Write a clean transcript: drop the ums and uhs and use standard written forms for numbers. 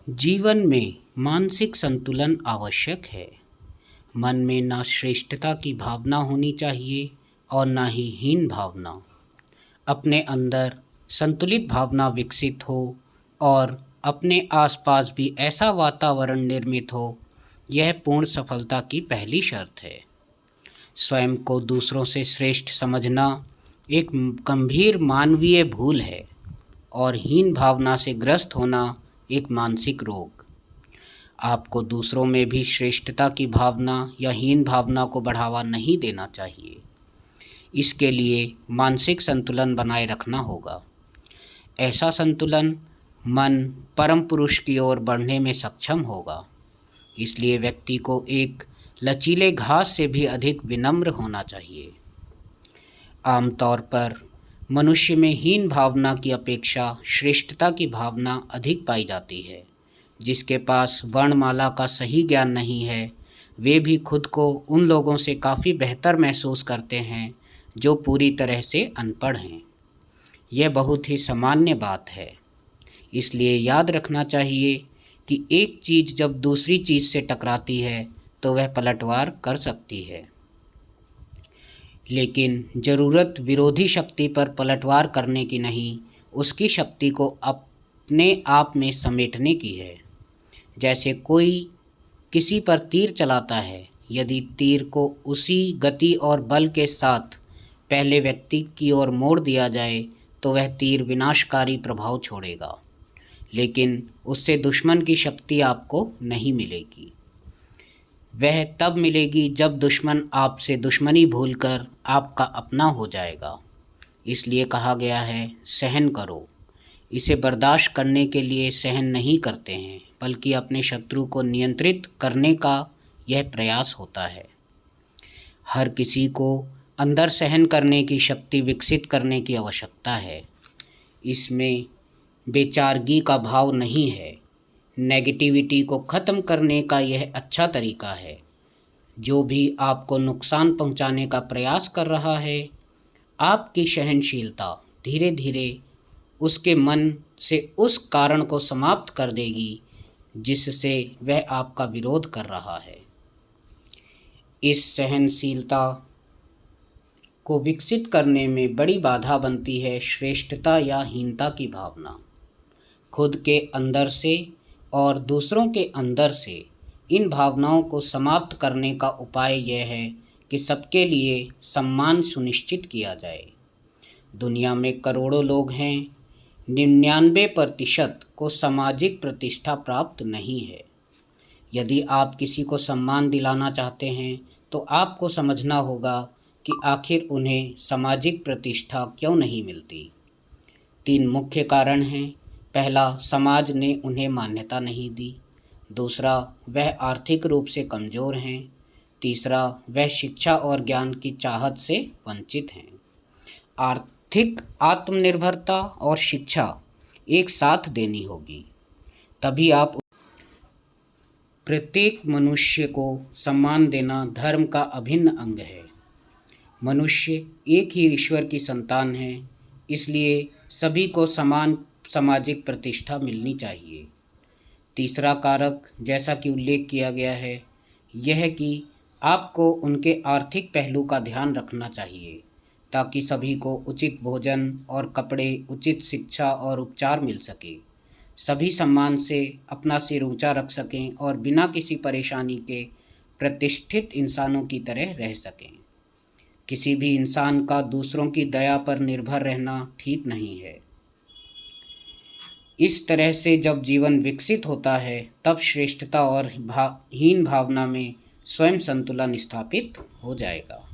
जीवन में मानसिक संतुलन आवश्यक है। मन में ना श्रेष्ठता की भावना होनी चाहिए और ना ही हीन भावना। अपने अंदर संतुलित भावना विकसित हो और अपने आसपास भी ऐसा वातावरण निर्मित हो, यह पूर्ण सफलता की पहली शर्त है। स्वयं को दूसरों से श्रेष्ठ समझना एक गंभीर मानवीय भूल है और हीन भावना से ग्रस्त होना एक मानसिक रोग। आपको दूसरों में भी श्रेष्ठता की भावना या हीन भावना को बढ़ावा नहीं देना चाहिए। इसके लिए मानसिक संतुलन बनाए रखना होगा। ऐसा संतुलन मन परम पुरुष की ओर बढ़ने में सक्षम होगा। इसलिए व्यक्ति को एक लचीले घास से भी अधिक विनम्र होना चाहिए। आमतौर पर मनुष्य में हीन भावना की अपेक्षा श्रेष्ठता की भावना अधिक पाई जाती है। जिसके पास वर्णमाला का सही ज्ञान नहीं है, वे भी खुद को उन लोगों से काफ़ी बेहतर महसूस करते हैं जो पूरी तरह से अनपढ़ हैं। यह बहुत ही सामान्य बात है। इसलिए याद रखना चाहिए कि एक चीज़ जब दूसरी चीज़ से टकराती है तो वह पलटवार कर सकती है, लेकिन ज़रूरत विरोधी शक्ति पर पलटवार करने की नहीं, उसकी शक्ति को अपने आप में समेटने की है। जैसे कोई किसी पर तीर चलाता है, यदि तीर को उसी गति और बल के साथ पहले व्यक्ति की ओर मोड़ दिया जाए तो वह तीर विनाशकारी प्रभाव छोड़ेगा, लेकिन उससे दुश्मन की शक्ति आपको नहीं मिलेगी। वह तब मिलेगी जब दुश्मन आपसे दुश्मनी भूलकर आपका अपना हो जाएगा। इसलिए कहा गया है, सहन करो। इसे बर्दाश्त करने के लिए सहन नहीं करते हैं, बल्कि अपने शत्रु को नियंत्रित करने का यह प्रयास होता है। हर किसी को अंदर सहन करने की शक्ति विकसित करने की आवश्यकता है। इसमें बेचारगी का भाव नहीं है। नेगेटिविटी को ख़त्म करने का यह अच्छा तरीका है। जो भी आपको नुकसान पहुंचाने का प्रयास कर रहा है, आपकी सहनशीलता धीरे धीरे उसके मन से उस कारण को समाप्त कर देगी जिससे वह आपका विरोध कर रहा है। इस सहनशीलता को विकसित करने में बड़ी बाधा बनती है श्रेष्ठता या हीनता की भावना। खुद के अंदर से और दूसरों के अंदर से इन भावनाओं को समाप्त करने का उपाय यह है कि सबके लिए सम्मान सुनिश्चित किया जाए। दुनिया में करोड़ों लोग हैं, 99% को सामाजिक प्रतिष्ठा प्राप्त नहीं है। यदि आप किसी को सम्मान दिलाना चाहते हैं तो आपको समझना होगा कि आखिर उन्हें सामाजिक प्रतिष्ठा क्यों नहीं मिलती। 3 मुख्य कारण हैं। पहला, समाज ने उन्हें मान्यता नहीं दी। दूसरा, वह आर्थिक रूप से कमज़ोर हैं। तीसरा, वह शिक्षा और ज्ञान की चाहत से वंचित हैं। आर्थिक आत्मनिर्भरता और शिक्षा एक साथ देनी होगी, तभी आप प्रत्येक मनुष्य को सम्मान देना धर्म का अभिन्न अंग है। मनुष्य एक ही ईश्वर की संतान है, इसलिए सभी को समान सामाजिक प्रतिष्ठा मिलनी चाहिए। तीसरा कारक, जैसा कि उल्लेख किया गया है, यह कि आपको उनके आर्थिक पहलू का ध्यान रखना चाहिए ताकि सभी को उचित भोजन और कपड़े, उचित शिक्षा और उपचार मिल सके। सभी सम्मान से अपना सिर ऊंचा रख सकें और बिना किसी परेशानी के प्रतिष्ठित इंसानों की तरह रह सकें। किसी भी इंसान का दूसरों की दया पर निर्भर रहना ठीक नहीं है। इस तरह से जब जीवन विकसित होता है, तब श्रेष्ठता और हीन भावना में स्वयं संतुलन स्थापित हो जाएगा।